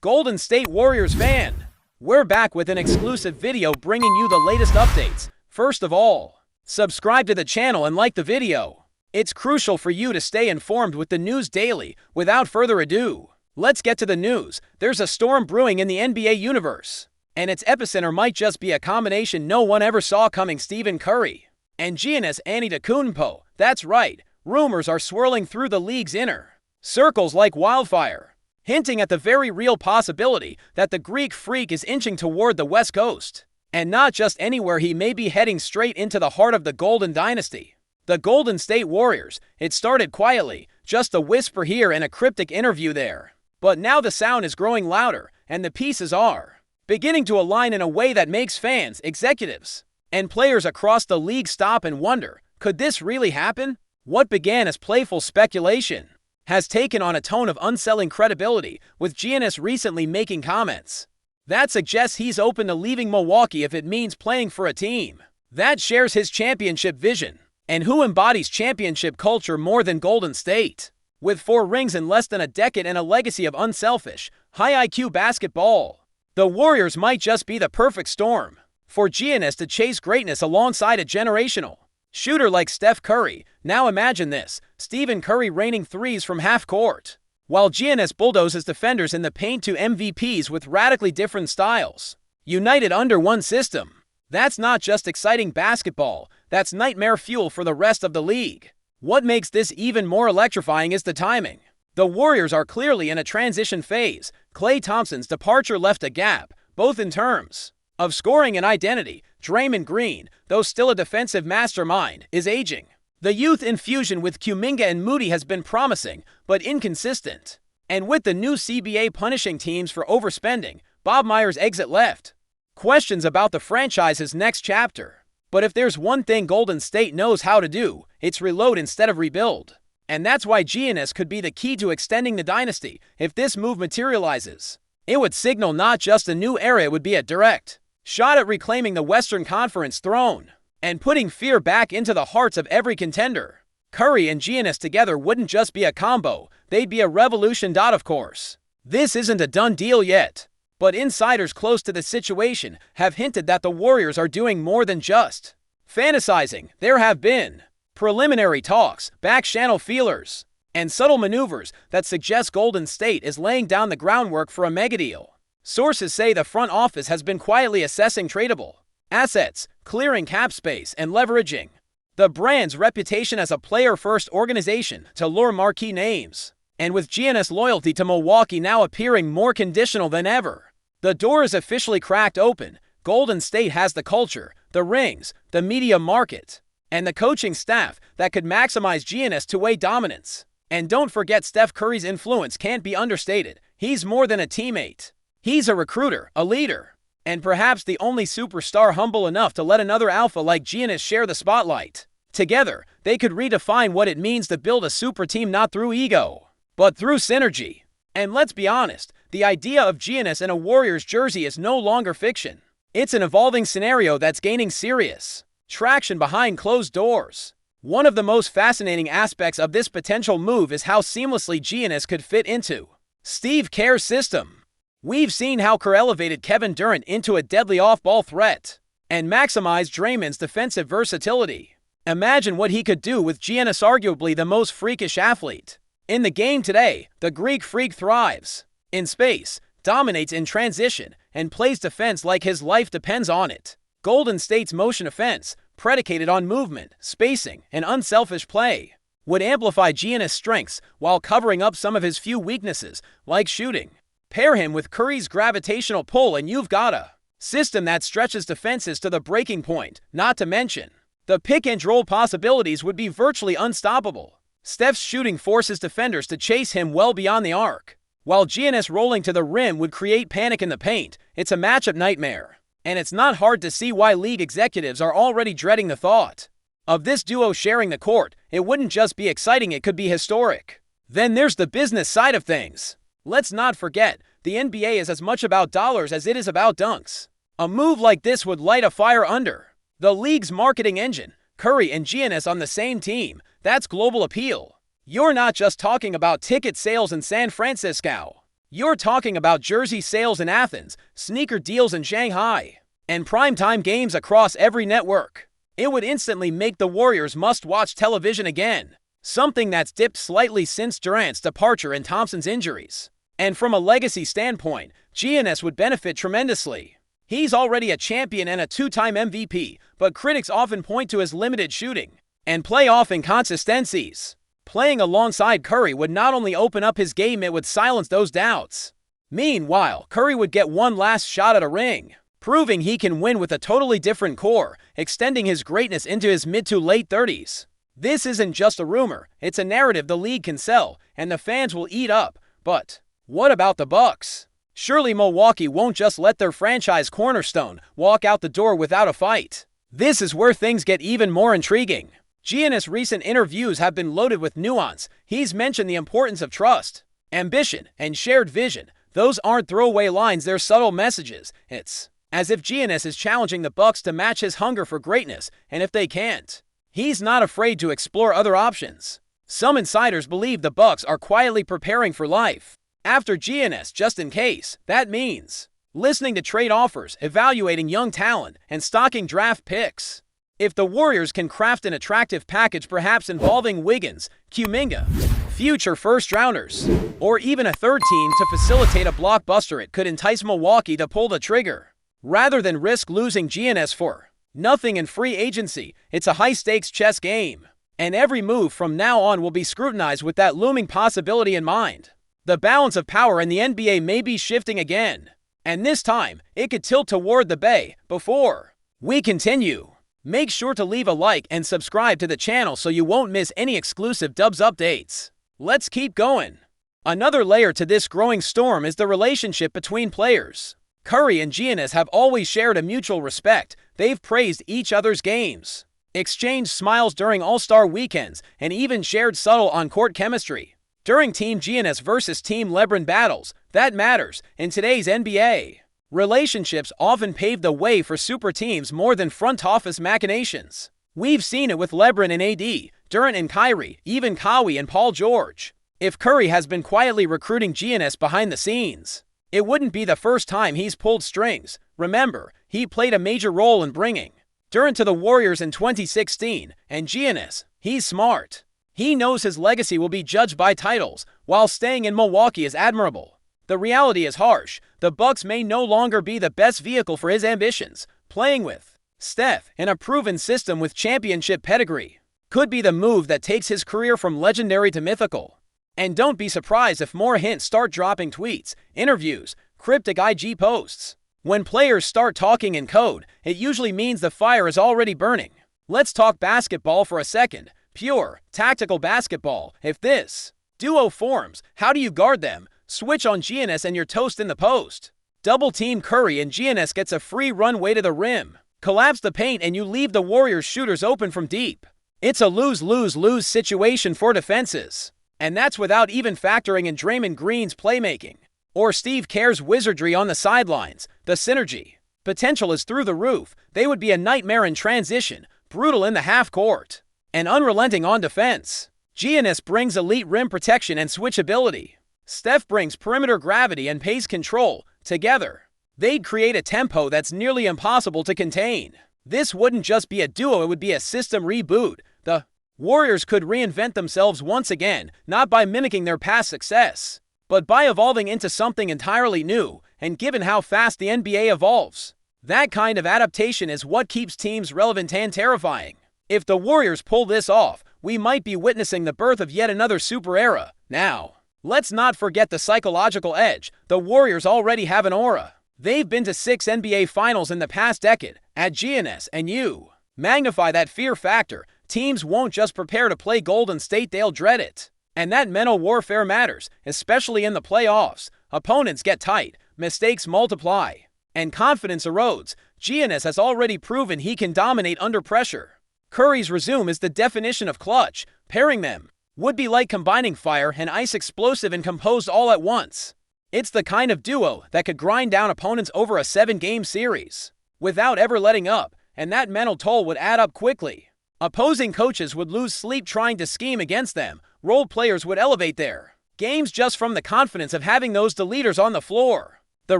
Golden State Warriors fan, we're back with an exclusive video bringing you the latest updates. First of all, subscribe to the channel and like the video. It's crucial for you to stay informed with the news daily. Without further ado, let's get to the news. There's a storm brewing in the NBA universe, and its epicenter might just be a combination no one ever saw coming: Stephen Curry and Giannis Antetokounmpo. That's right, rumors are swirling through the league's inner circles like wildfire, hinting at the very real possibility that the Greek freak is inching toward the West Coast. And not just anywhere, he may be heading straight into the heart of the Golden Dynasty. The Golden State Warriors. It started quietly, just a whisper here and a cryptic interview there. But now the sound is growing louder, and the pieces are beginning to align in a way that makes fans, executives, and players across the league stop and wonder, could this really happen? What began as playful speculation has taken on a tone of unsettling credibility, with Giannis recently making comments that suggests he's open to leaving Milwaukee if it means playing for a team that shares his championship vision. And who embodies championship culture more than Golden State? With 4 rings in less than a decade and a legacy of unselfish, high IQ basketball, the Warriors might just be the perfect storm for Giannis to chase greatness alongside a generational shooter like Steph Curry. Now imagine this: Stephen Curry raining threes from half court, while Giannis bulldozes defenders in the paint. To MVPs with radically different styles, united under one system. That's not just exciting basketball, that's nightmare fuel for the rest of the league. What makes this even more electrifying is the timing. The Warriors are clearly in a transition phase. Klay Thompson's departure left a gap, both in terms of scoring and identity. Draymond Green, though still a defensive mastermind, is aging. The youth infusion with Kuminga and Moody has been promising, but inconsistent. And with the new CBA punishing teams for overspending, Bob Myers' exit left questions about the franchise's next chapter. But if there's one thing Golden State knows how to do, it's reload instead of rebuild. And that's why Giannis could be the key to extending the dynasty. If this move materializes, it would signal not just a new era, it would be a direct shot at reclaiming the Western Conference throne and putting fear back into the hearts of every contender. Curry and Giannis together wouldn't just be a combo, they'd be a revolution. Of course, this isn't a done deal yet, but insiders close to the situation have hinted that the Warriors are doing more than just fantasizing. There have been preliminary talks, back-channel feelers, and subtle maneuvers that suggest Golden State is laying down the groundwork for a megadeal. Sources say the front office has been quietly assessing tradable assets, clearing cap space, and leveraging the brand's reputation as a player-first organization to lure marquee names. And with Giannis' loyalty to Milwaukee now appearing more conditional than ever, the door is officially cracked open. Golden State has the culture, the rings, the media market, and the coaching staff that could maximize Giannis' two-way dominance. And don't forget, Steph Curry's influence can't be understated. He's more than a teammate. He's a recruiter, a leader, and perhaps the only superstar humble enough to let another alpha like Giannis share the spotlight. Together, they could redefine what it means to build a super team, not through ego, but through synergy. And let's be honest, the idea of Giannis in a Warriors jersey is no longer fiction. It's an evolving scenario that's gaining serious traction behind closed doors. One of the most fascinating aspects of this potential move is how seamlessly Giannis could fit into Steve Kerr's system. We've seen how Kerr elevated Kevin Durant into a deadly off-ball threat and maximized Draymond's defensive versatility. Imagine what he could do with Giannis, arguably the most freakish athlete in the game today. The Greek freak thrives in space, dominates in transition, and plays defense like his life depends on it. Golden State's motion offense, predicated on movement, spacing, and unselfish play, would amplify Giannis' strengths while covering up some of his few weaknesses, like shooting. Pair him with Curry's gravitational pull and you've got a system that stretches defenses to the breaking point. Not to mention, the pick-and-roll possibilities would be virtually unstoppable. Steph's shooting forces defenders to chase him well beyond the arc, while Giannis rolling to the rim would create panic in the paint. It's a matchup nightmare, and it's not hard to see why league executives are already dreading the thought of this duo sharing the court. It wouldn't just be exciting, it could be historic. Then there's the business side of things. Let's not forget, the NBA is as much about dollars as it is about dunks. A move like this would light a fire under the league's marketing engine. Curry and Giannis on the same team, that's global appeal. You're not just talking about ticket sales in San Francisco. You're talking about jersey sales in Athens, sneaker deals in Shanghai, and primetime games across every network. It would instantly make the Warriors must-watch television again, something that's dipped slightly since Durant's departure and Thompson's injuries. And from a legacy standpoint, GIANNIS would benefit tremendously. He's already a champion and a two-time MVP, but critics often point to his limited shooting and playoff inconsistencies. Playing alongside Curry would not only open up his game, it would silence those doubts. Meanwhile, Curry would get one last shot at a ring, proving he can win with a totally different core, extending his greatness into his mid to late 30s. This isn't just a rumor, it's a narrative the league can sell, and the fans will eat up. But what about the Bucks? Surely Milwaukee won't just let their franchise cornerstone walk out the door without a fight. This is where things get even more intriguing. Giannis' recent interviews have been loaded with nuance. He's mentioned the importance of trust, ambition, and shared vision. Those aren't throwaway lines, they're subtle messages. It's as if Giannis is challenging the Bucks to match his hunger for greatness, and if they can't, he's not afraid to explore other options. Some insiders believe the Bucks are quietly preparing for life after Giannis, just in case. That means listening to trade offers, evaluating young talent, and stocking draft picks. If the Warriors can craft an attractive package, perhaps involving Wiggins, Kuminga, future first-rounders, or even a third team to facilitate a blockbuster, it could entice Milwaukee to pull the trigger. Rather than risk losing Giannis for nothing in free agency, it's a high-stakes chess game, and every move from now on will be scrutinized with that looming possibility in mind. The balance of power in the NBA may be shifting again, and this time, it could tilt toward the Bay. Before we continue, make sure to leave a like and subscribe to the channel so you won't miss any exclusive Dubs updates. Let's keep going. Another layer to this growing storm is the relationship between players. Curry and Giannis have always shared a mutual respect. They've praised each other's games, exchanged smiles during All-Star weekends, and even shared subtle on-court chemistry during Team Giannis versus Team LeBron battles. That matters in today's NBA. Relationships often pave the way for super teams more than front office machinations. We've seen it with LeBron and AD, Durant and Kyrie, even Kawhi and Paul George. If Curry has been quietly recruiting Giannis behind the scenes, it wouldn't be the first time he's pulled strings. Remember, he played a major role in bringing Durant to the Warriors in 2016, and Giannis, he's smart. He knows his legacy will be judged by titles, while staying in Milwaukee is admirable. The reality is harsh. The Bucks may no longer be the best vehicle for his ambitions. Playing with Steph in a proven system with championship pedigree could be the move that takes his career from legendary to mythical. And don't be surprised if more hints start dropping: tweets, interviews, cryptic IG posts. When players start talking in code, it usually means the fire is already burning. Let's talk basketball for a second. Pure, tactical basketball. If this duo forms, how do you guard them? Switch on Giannis and you're toast in the post. Double team Curry and Giannis gets a free runway to the rim. Collapse the paint and you leave the Warriors shooters open from deep. It's a lose-lose-lose situation for defenses. And that's without even factoring in Draymond Green's playmaking or Steve Kerr's wizardry on the sidelines. The synergy potential is through the roof. They would be a nightmare in transition, brutal in the half court, and unrelenting on defense. Giannis brings elite rim protection and switchability. Steph brings perimeter gravity and pace control. Together, they'd create a tempo that's nearly impossible to contain. This wouldn't just be a duo, it would be a system reboot. The Warriors could reinvent themselves once again, not by mimicking their past success, but by evolving into something entirely new. And given how fast the NBA evolves, that kind of adaptation is what keeps teams relevant and terrifying. If the Warriors pull this off, we might be witnessing the birth of yet another super era. Now, let's not forget the psychological edge. The Warriors already have an aura. They've been to 6 NBA Finals in the past decade. Add Giannis and you magnify that fear factor. Teams won't just prepare to play Golden State, they'll dread it. And that mental warfare matters, especially in the playoffs. Opponents get tight, mistakes multiply, and confidence erodes. Giannis has already proven he can dominate under pressure. Curry's resume is the definition of clutch. Pairing them would be like combining fire and ice, explosive and composed all at once. It's the kind of duo that could grind down opponents over a 7-game series without ever letting up, and that mental toll would add up quickly. Opposing coaches would lose sleep trying to scheme against them. Role players would elevate their games just from the confidence of having those deleters on the floor. The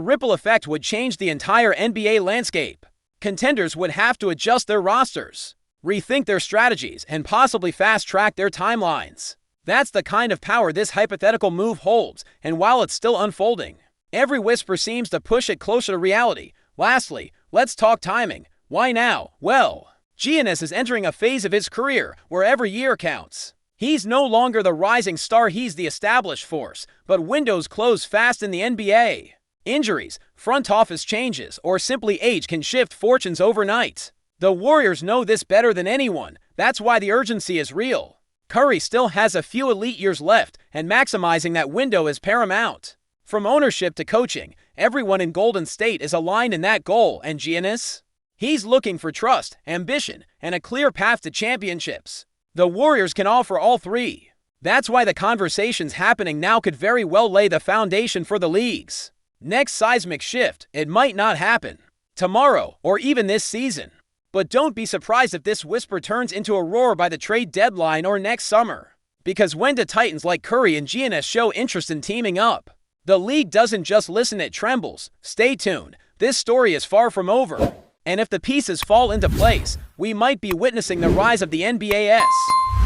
ripple effect would change the entire NBA landscape. Contenders would have to adjust their rosters, rethink their strategies, and possibly fast-track their timelines. That's the kind of power this hypothetical move holds, and while it's still unfolding, every whisper seems to push it closer to reality. Lastly, let's talk timing. Why now? Well, GIANNIS is entering a phase of his career where every year counts. He's no longer the rising star, he's the established force, but windows close fast in the NBA. Injuries, front office changes, or simply age can shift fortunes overnight. The Warriors know this better than anyone. That's why the urgency is real. Curry still has a few elite years left, and maximizing that window is paramount. From ownership to coaching, everyone in Golden State is aligned in that goal, and Giannis? He's looking for trust, ambition, and a clear path to championships. The Warriors can offer all three. That's why the conversations happening now could very well lay the foundation for the league's next seismic shift. It might not happen tomorrow or even this season, but don't be surprised if this whisper turns into a roar by the trade deadline or next summer. Because when do Titans like Curry and Giannis show interest in teaming up? The league doesn't just listen, it trembles. Stay tuned. This story is far from over. And if the pieces fall into place, we might be witnessing the rise of the NBA's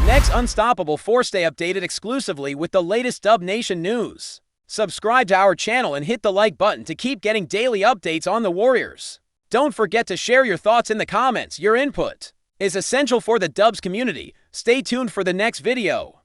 next unstoppable force. Stay updated exclusively with the latest Dub Nation news. Subscribe to our channel and hit the like button to keep getting daily updates on the Warriors. Don't forget to share your thoughts in the comments. Your input is essential for the Dubs community. Stay tuned for the next video.